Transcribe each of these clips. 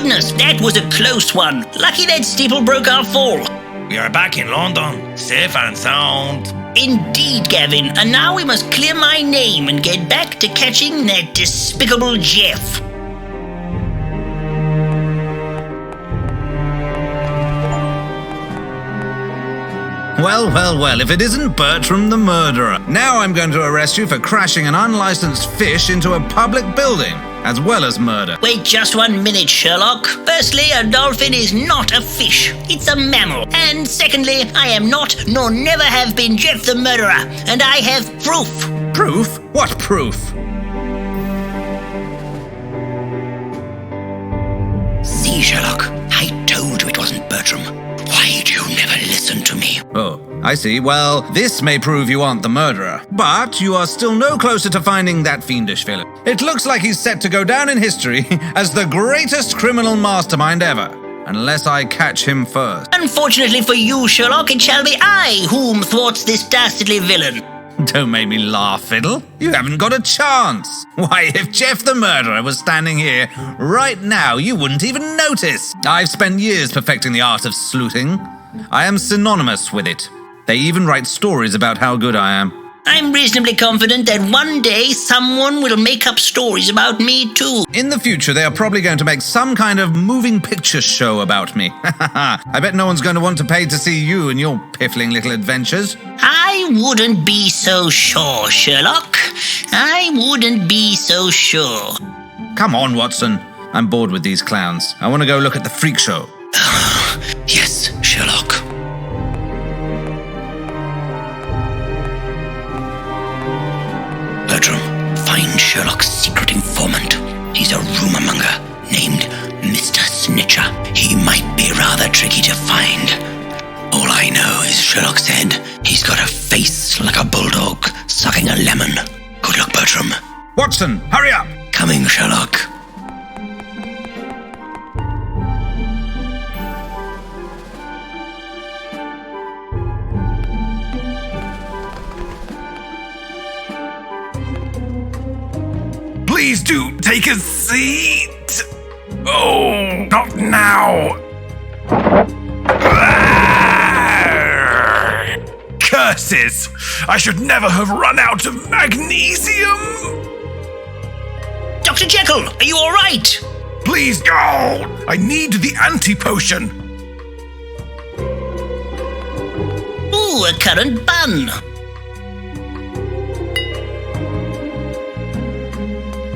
goodness, that was a close one. Lucky that steeple broke our fall. We are back in London, safe and sound. Indeed, Gavin, and now we must clear my name and get back to catching that despicable Jeff. Well, if it isn't Bertram the murderer. Now I'm going to arrest you for crashing an unlicensed fish into a public building, as well as murder. Wait just 1 minute, Sherlock. Firstly, a dolphin is not a fish. It's a mammal. And secondly, I am not, nor never have been Jeff the murderer. And I have proof. Proof? What proof? See, Sherlock, I told you it wasn't Bertram. Why do you never listen to me? Oh, I see. Well, this may prove you aren't the murderer, but you are still no closer to finding that fiendish villain. It looks like he's set to go down in history as the greatest criminal mastermind ever, unless I catch him first. Unfortunately for you, Sherlock, it shall be I whom thwarts this dastardly villain. Don't make me laugh, Fiddle. You haven't got a chance. Why, if Jeff the murderer was standing here right now, you wouldn't even notice. I've spent years perfecting the art of sleuthing. I am synonymous with it. They even write stories about how good I am. I'm reasonably confident that one day someone will make up stories about me too. In the future, they are probably going to make some kind of moving picture show about me. I bet no one's going to want to pay to see you and your piffling little adventures. I wouldn't be so sure, Sherlock. I wouldn't be so sure. Come on, Watson. I'm bored with these clowns. I want to go look at the freak show. Yes, Sherlock. Bertram, find Sherlock's secret informant. He's a rumor-monger named Mr. Snitcher. He might be rather tricky to find. All I know is Sherlock said he's got a face like a bulldog sucking a lemon. Good luck, Bertram. Watson, hurry up! Coming, Sherlock. Please do take a seat. Oh, not now. Curses! I should never have run out of magnesium. Dr. Jekyll, are you all right? Please go. I need the anti-potion. Ooh, a currant bun.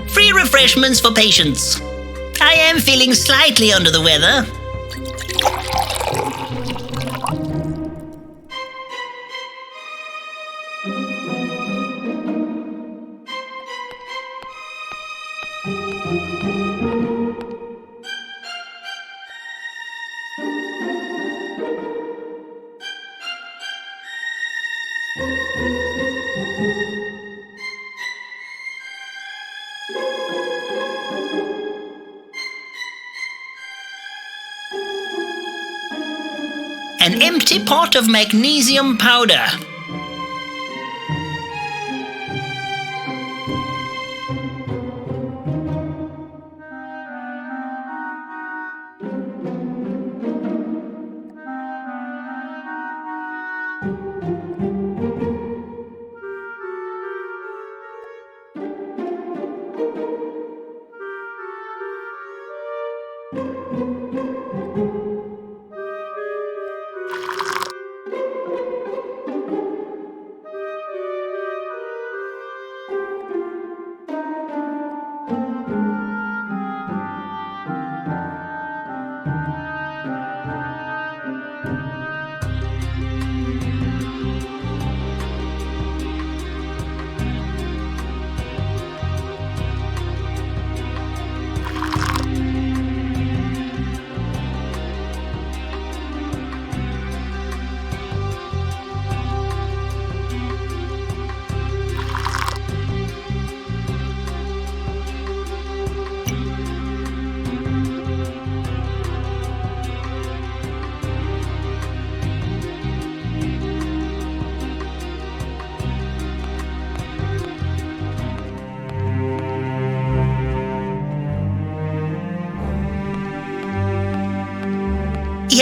Free refreshments for patients. I am feeling slightly under the weather. An empty pot of magnesium powder.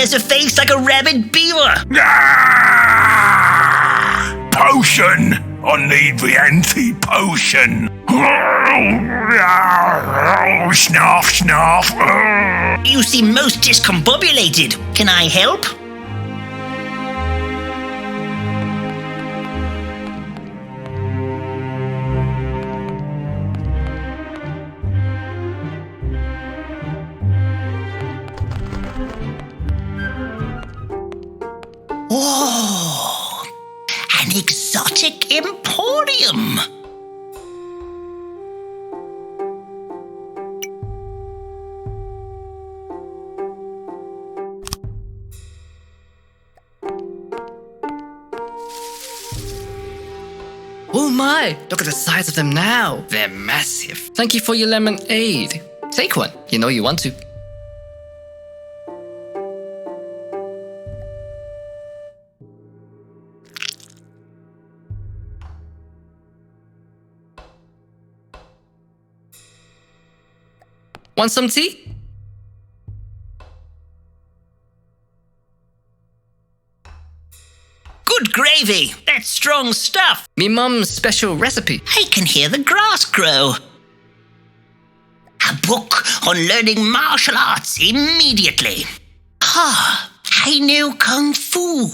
has a face like a rabid beaver. Ah! Potion! I need the anti-potion. Snarf, snarf. You seem most discombobulated. Can I help? Whoa! An exotic emporium! Oh my! Look at the size of them now. They're massive. Thank you for your lemonade. Take one. You know you want to. Want some tea? Good gravy! That's strong stuff! Me mum's special recipe. I can hear the grass grow. A book on learning martial arts immediately. Ah, I know Kung Fu.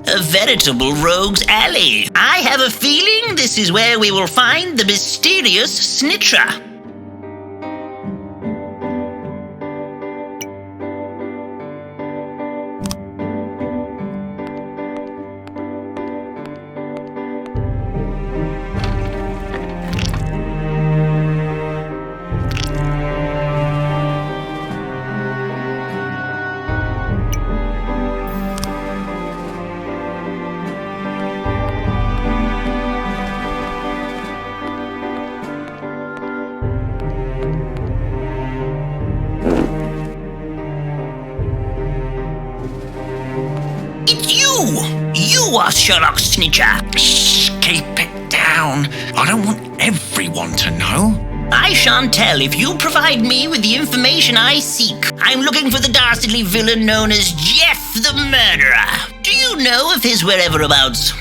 A veritable rogue's alley. I have a feeling this is where we will find the mysterious snitcher. It's you! You are Sherlock Snitcher! Shh, keep it down. I don't want everyone to know. I shan't tell if you provide me with the information I seek. I'm looking for the dastardly villain known as Jeff the Murderer. Do you know of his whereabouts?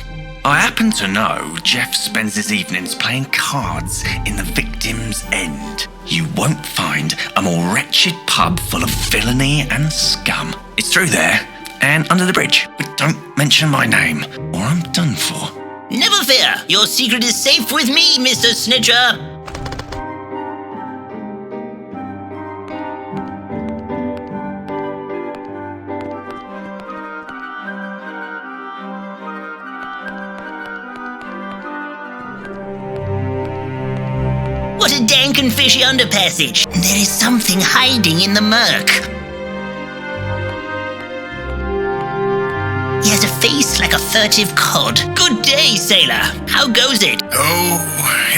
I happen to know Jeff spends his evenings playing cards in the Victim's End. You won't find a more wretched pub full of villainy and scum. It's through there and under the bridge. But don't mention my name or I'm done for. Never fear, your secret is safe with me, Mr. Snitcher. What a dank and fishy underpassage. There is something hiding in the murk. He has a face like a furtive cod. Good day, sailor. How goes it? Oh,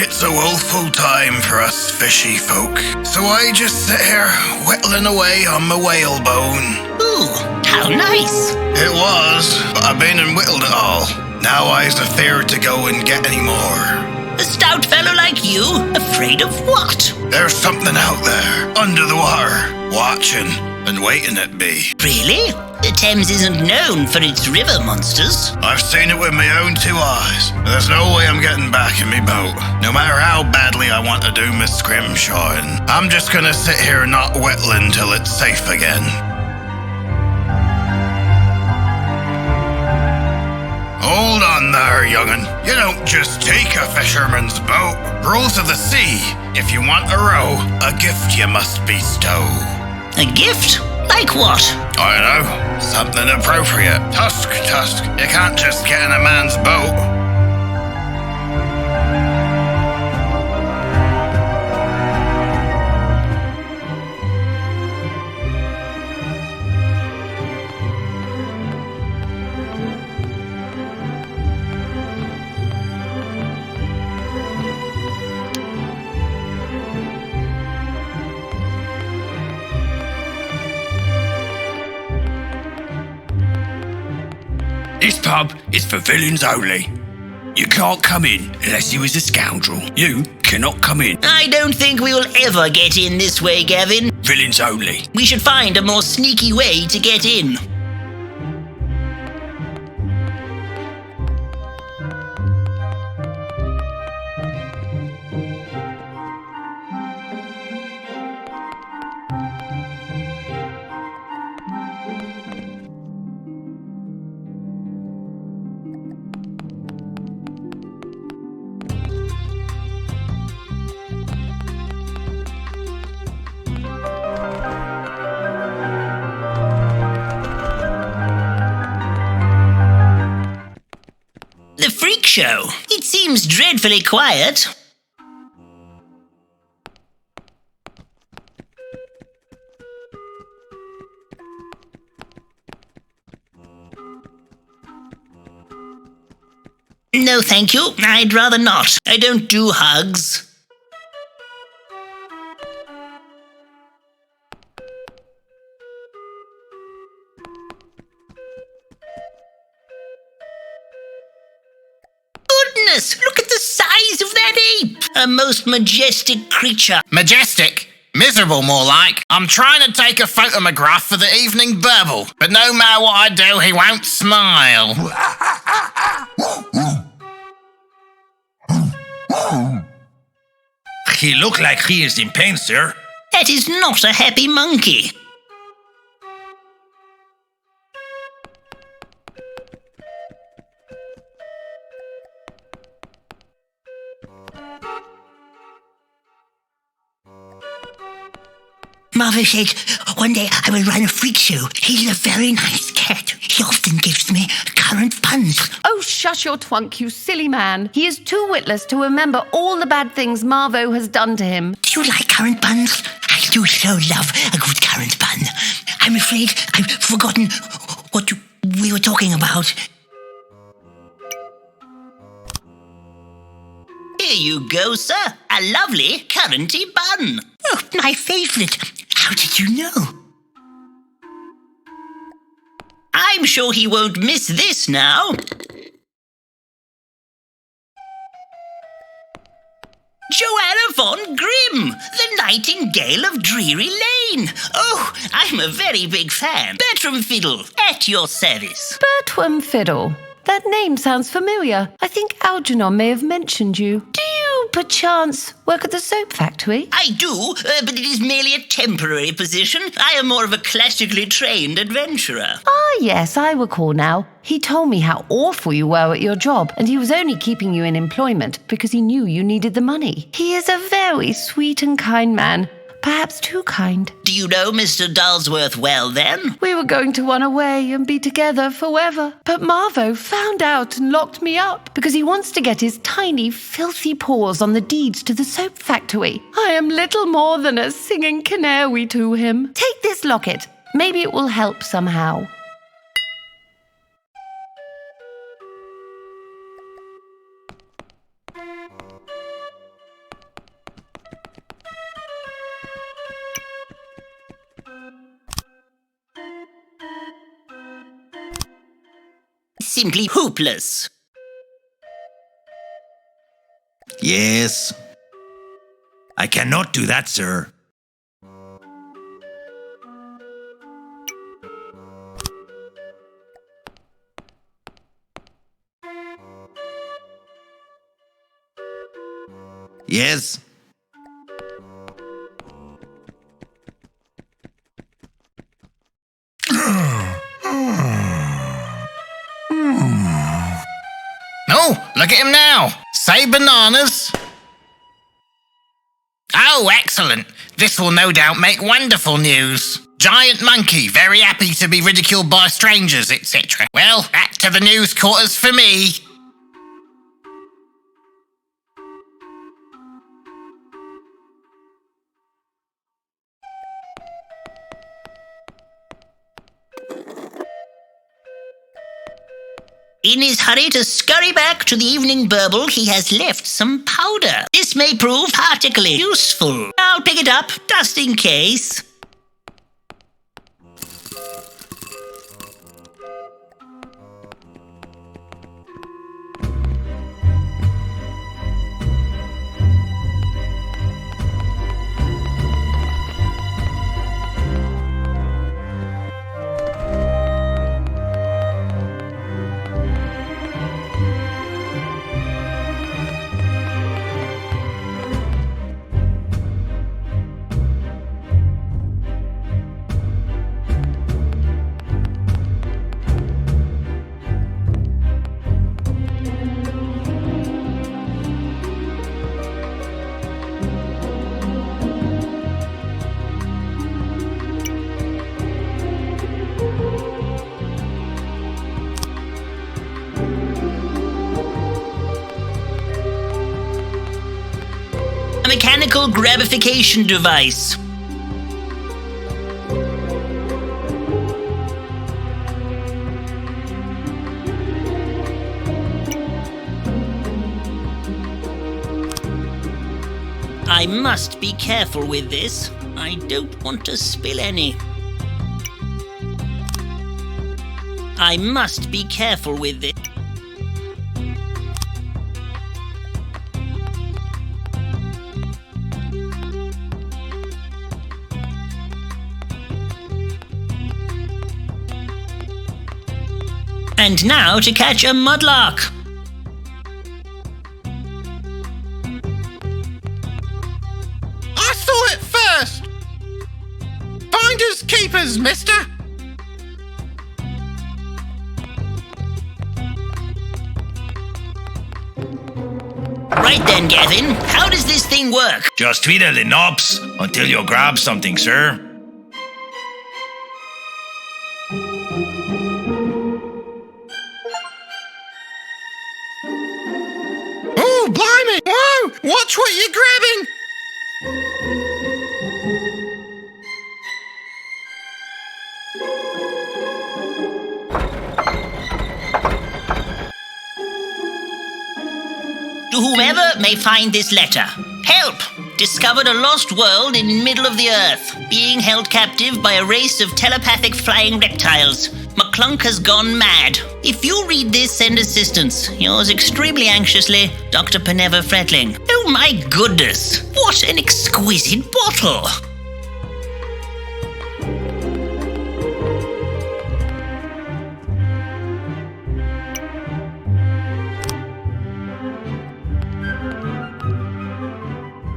it's a woeful time for us fishy folk. So I just sit here whittling away on my whalebone. Ooh, how nice. It was, but I've been and whittled it all. Now I's afeard to go and get any more. A stout fellow like you? Afraid of what? There's something out there, under the water, watching and waiting at me. Really? The Thames isn't known for its river monsters. I've seen it with my own two eyes. There's no way I'm getting back in me boat. No matter how badly I want to do my scrimshawing, I'm just gonna sit here not whittling till it's safe again. Hold on there, young'un. You don't just take a fisherman's boat. Rules of the sea. If you want a row, a gift you must bestow. A gift? Like what? I know. Something appropriate. Tusk. You can't just get in a man's boat. This pub is for villains only. You can't come in unless you is a scoundrel. You cannot come in. I don't think we will ever get in this way, Gavin. Villains only. We should find a more sneaky way to get in. The freak show. It seems dreadfully quiet. No, thank you. I'd rather not. I don't do hugs. Goodness, look at the size of that ape! A most majestic creature. Majestic? Miserable, more like. I'm trying to take a photograph for the evening burble, but no matter what I do, he won't smile. He look like he is in pain, sir. That is not a happy monkey. Marvel said, one day I will run a freak show. He's a very nice cat. He often gives me currant buns. Oh, shut your twunk, you silly man. He is too witless to remember all the bad things Marvo has done to him. Do you like currant buns? I do so love a good currant bun. I'm afraid I've forgotten what we were talking about. Here you go, sir. A lovely curranty bun. Oh, my favourite. How did you know? I'm sure he won't miss this now. Joanna von Grimm, the Nightingale of Drury Lane. Oh, I'm a very big fan. Bertram Fiddle, at your service. Bertram Fiddle. That name sounds familiar. I think Algernon may have mentioned you. Do you, perchance, work at the soap factory? I do, but it is merely a temporary position. I am more of a classically trained adventurer. Ah, yes, I recall now. He told me how awful you were at your job, and he was only keeping you in employment because he knew you needed the money. He is a very sweet and kind man. Perhaps too kind. Do you know Mr. Dulsworth well, then? We were going to run away and be together forever. But Marvo found out and locked me up because he wants to get his tiny, filthy paws on the deeds to the soap factory. I am little more than a singing canary to him. Take this locket. Maybe it will help somehow. Simply hopeless. Yes. I cannot do that, sir. Yes. Oh, look at him now. Say bananas. Oh, excellent. This will no doubt make wonderful news. Giant monkey, very happy to be ridiculed by strangers, etc. Well, back to the news quarters for me. In his hurry to scurry back to the evening burble, he has left some powder. This may prove particularly useful. I'll pick it up, just in case. mechanical grabification device. I must be careful with this. I don't want to spill any. I must be careful with it. And now to catch a mudlark. I saw it first! Finders keepers, mister! Right then, Gavin, how does this thing work? Just twiddle the knobs until you grab something, sir. Oh, blimey! Whoa! Watch what you're grabbing! To whomever may find this letter, help! Discovered a lost world in middle of the earth, being held captive by a race of telepathic flying reptiles. McClunk has gone mad. If you read this, send assistance. Yours extremely anxiously, Dr. Peneva Fretling. Oh my goodness! What an exquisite bottle!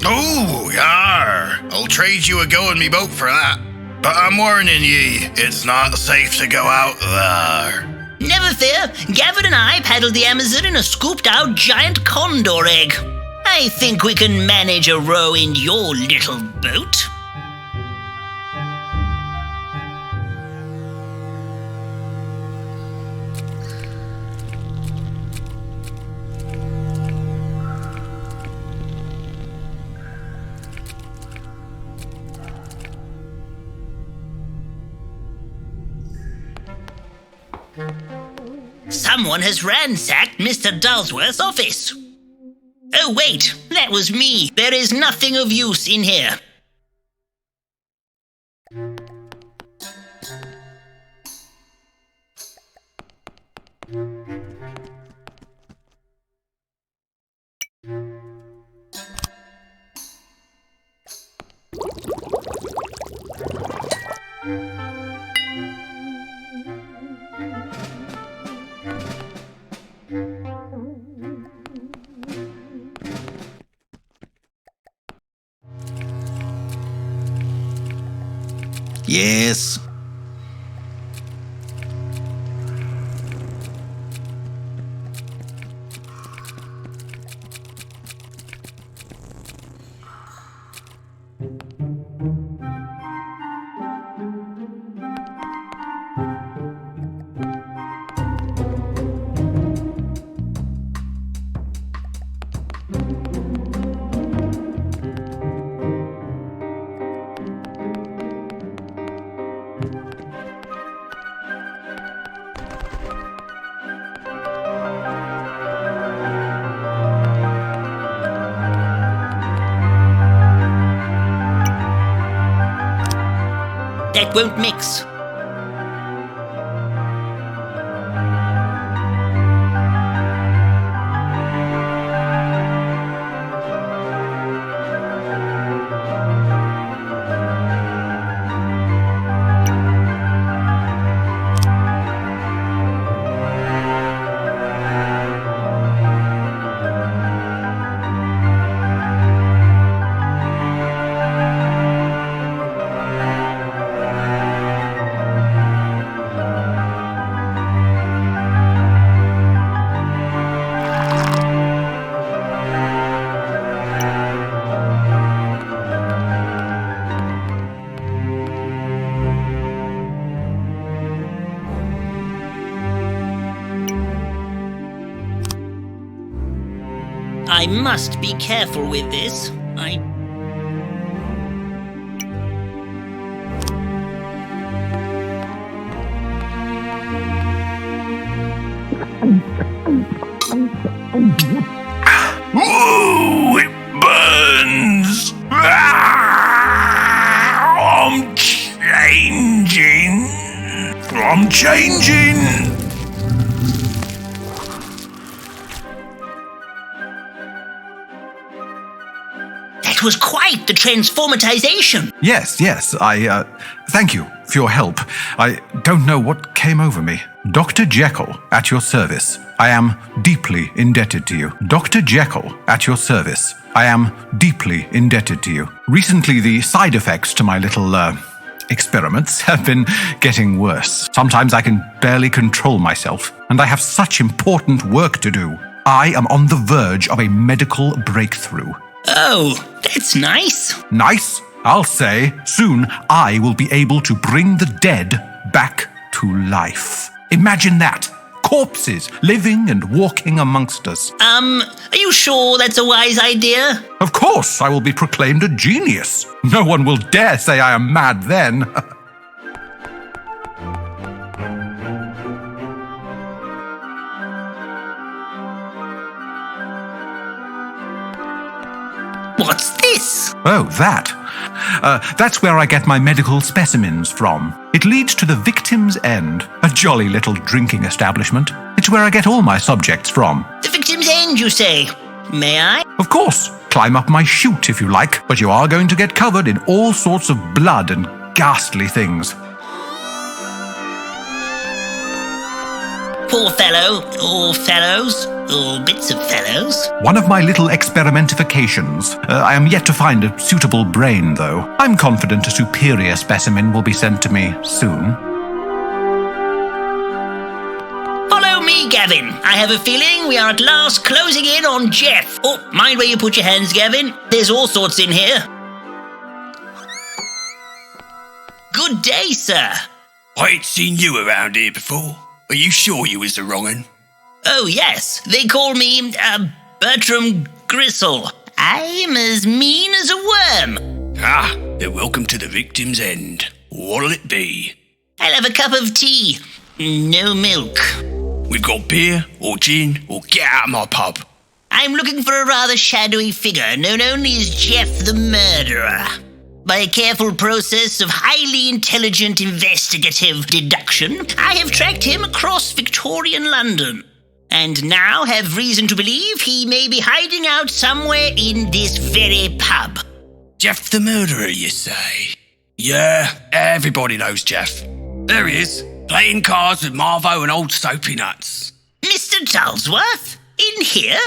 Oh, yar! I'll trade you a go in me boat for that. But I'm warning ye, it's not safe to go out there. Never fear, Gavin and I paddled the Amazon in a scooped-out giant condor egg. I think we can manage a row in your little boat. Someone has ransacked Mr. Dulsworth's office. Oh, wait, that was me. There is nothing of use in here. Yes. That won't mix. I must be careful with this. I changing! That was quite the transformatization. Yes, thank you for your help. I don't know what came over me. Dr. Jekyll, at your service. I am deeply indebted to you. Dr. Jekyll, at your service. I am deeply indebted to you. Recently, the side effects to my little, experiments have been getting worse. Sometimes I can barely control myself, and I have such important work to do. I am on the verge of a medical breakthrough. Oh, that's nice. Nice? I'll say. Soon I will be able to bring the dead back to life. Imagine that. Corpses living and walking amongst us. Are you sure that's a wise idea? Of course, I will be proclaimed a genius. No one will dare say I am mad then. What's this? Oh, that. That's where I get my medical specimens from. It leads to the Victim's End, a jolly little drinking establishment. It's where I get all my subjects from. The Victim's End, you say? May I? Of course, climb up my chute if you like, but you are going to get covered in all sorts of blood and ghastly things. Poor fellow, or fellows, or bits of fellows. One of my little experimentifications. I am yet to find a suitable brain, though. I'm confident a superior specimen will be sent to me soon. Follow me, Gavin. I have a feeling we are at last closing in on Jeff. Oh, mind where you put your hands, Gavin. There's all sorts in here. Good day, sir. I ain't seen you around here before. Are you sure you was the wrong un? Oh, yes. They call me, Bertram Gristle. I'm as mean as a worm. Ah, then welcome to the Victim's End. What'll it be? I'll have a cup of tea. No milk. We've got beer, or gin, or get out of my pub. I'm looking for a rather shadowy figure known only as Jeff the Murderer. By a careful process of highly intelligent investigative deduction, I have tracked him across Victorian London, and now have reason to believe he may be hiding out somewhere in this very pub. Jeff the Murderer, you say? Yeah, everybody knows Jeff. There he is, playing cards with Marvo and old Soapy Nuts. Mr. Dulsworth? In here?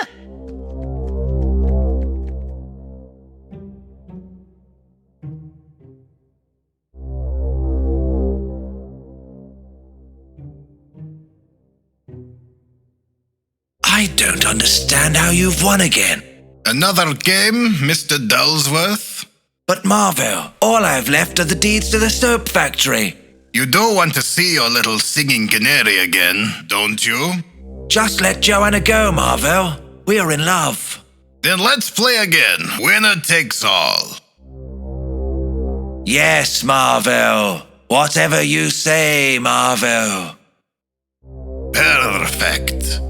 I don't understand how you've won again. Another game, Mr. Dulsworth? But Marvel, all I've left are the deeds to the soap factory. You do want to see your little singing canary again, don't you? Just let Joanna go, Marvel. We're in love. Then let's play again. Winner takes all. Yes, Marvel. Whatever you say, Marvel. Perfect.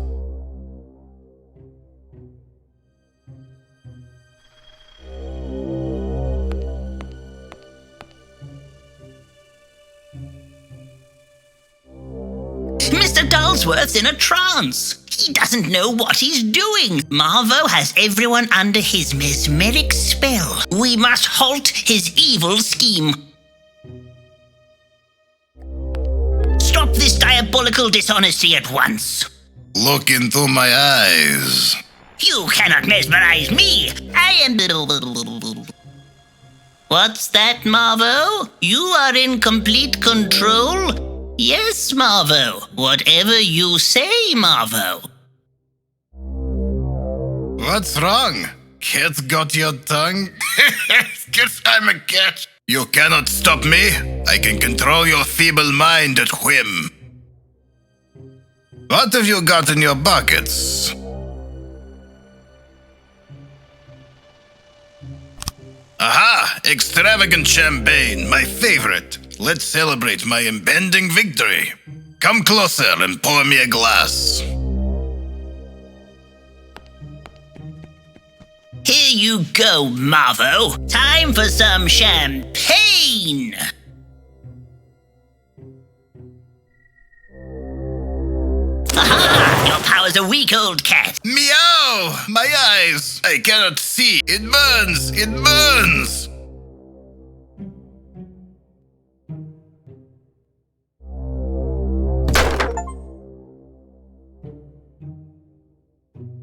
Mr. Dulsworth's in a trance. He doesn't know what he's doing. Marvo has everyone under his mesmeric spell. We must halt his evil scheme. Stop this diabolical dishonesty at once. Look into my eyes. You cannot mesmerize me. I am... What's that, Marvo? You are in complete control? Yes, Marvo. Whatever you say, Marvo. What's wrong? Cat got your tongue? Guess I'm a cat. You cannot stop me. I can control your feeble mind at whim. What have you got in your buckets? Aha! Extravagant champagne, my favorite. Let's celebrate my impending victory. Come closer and pour me a glass. Here you go, Marvo. Time for some champagne. a week-old cat. Meow! My eyes! I cannot see. It burns! It burns!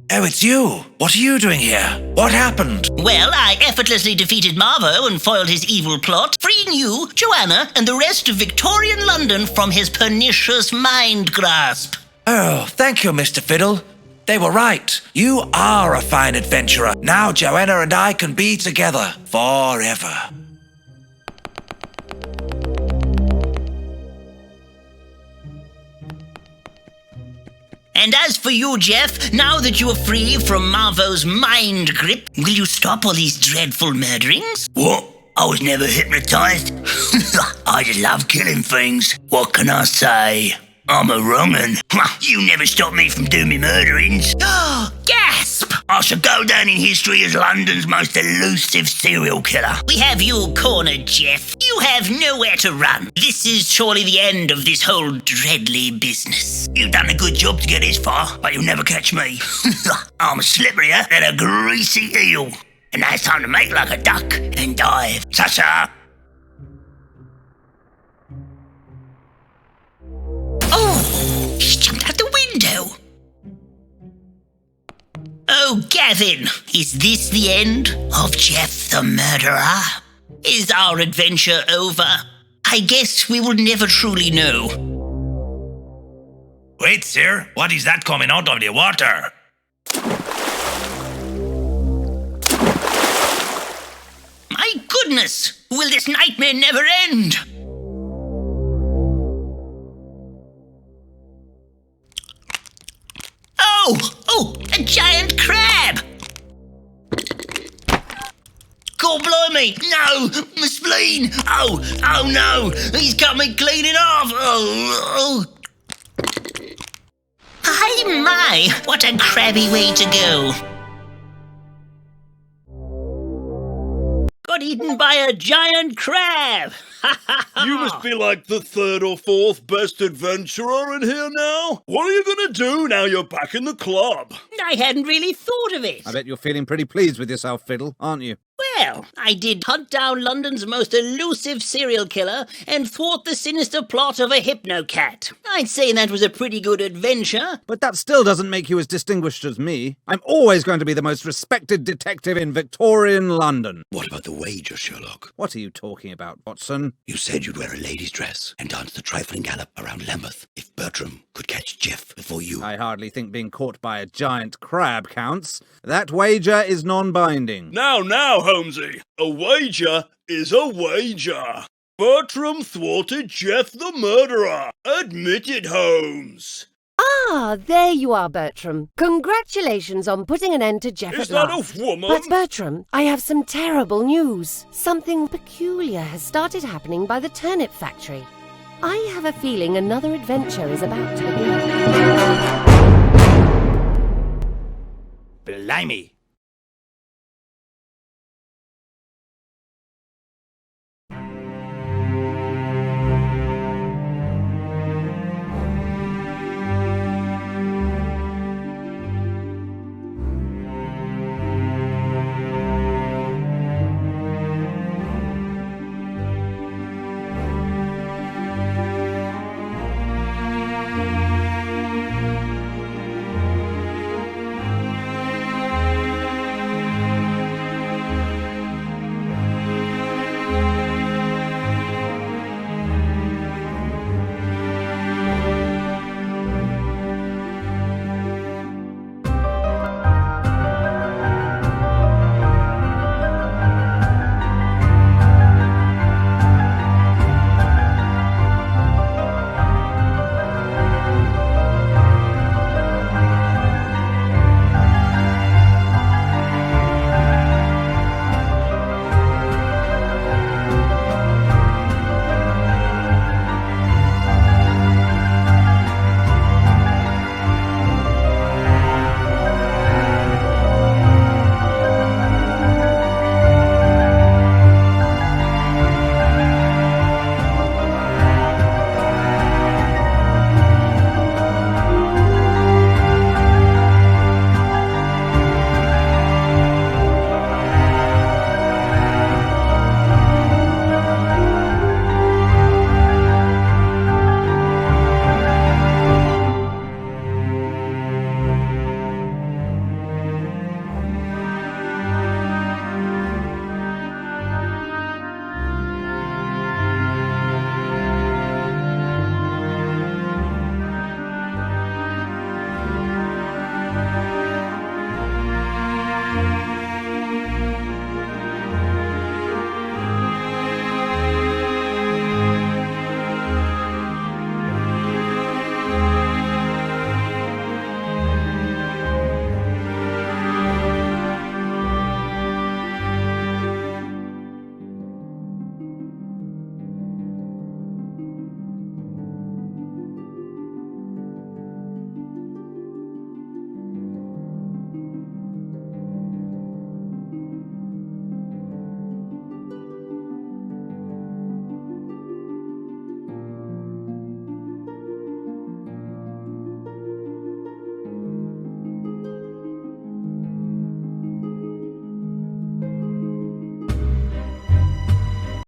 Oh, it's you. What are you doing here? What happened? Well, I effortlessly defeated Marvo and foiled his evil plot, freeing you, Joanna, and the rest of Victorian London from his pernicious mind grasp. Oh, thank you, Mr. Fiddle. They were right. You are a fine adventurer. Now Joanna and I can be together forever. And as for you, Jeff, now that you are free from Marvo's mind grip, will you stop all these dreadful murderings? What? I was never hypnotized. I just love killing things. What can I say? I'm a wrong'un. You never stopped me from doing me murderings. Gasp! I shall go down in history as London's most elusive serial killer. We have you cornered, Jeff. You have nowhere to run. This is surely the end of this whole dreadly business. You've done a good job to get this far, but you'll never catch me. I'm slipperier than a greasy eel. And now it's time to make like a duck and dive. Ta-ta! Oh, he's jumped out the window. Oh, Gavin, is this the end of Jeff the Murderer? Is our adventure over? I guess we will never truly know. Wait, sir. What is that coming out of the water? My goodness, will this nightmare never end? Oh, a giant crab! God blimey, no, my spleen! Oh no, he's got me cleaning off! Oh. Hi my, what a crabby way to go! Got eaten by a giant crab! You must be like the third or fourth best adventurer in here now. What are you going to do now you're back in the club? I hadn't really thought of it. I bet you're feeling pretty pleased with yourself, Fiddle, aren't you? Well, I did hunt down London's most elusive serial killer and thwart the sinister plot of a hypno-cat. I'd say that was a pretty good adventure. But that still doesn't make you as distinguished as me. I'm always going to be the most respected detective in Victorian London. What about the wager, Sherlock? What are you talking about, Watson? You said you'd wear a lady's dress and dance the trifling gallop around Lambeth if Bertram could catch Jeff before you. I hardly think being caught by a giant crab counts. That wager is non-binding. Now, Holmesy, a wager is a wager. Bertram thwarted Jeff the murderer. Admit it, Holmes. Ah, there you are, Bertram. Congratulations on putting an end to Jeff Is at that last. a woman? But Bertram, I have some terrible news. Something peculiar has started happening by the turnip factory. I have a feeling another adventure is about to begin. Blimey,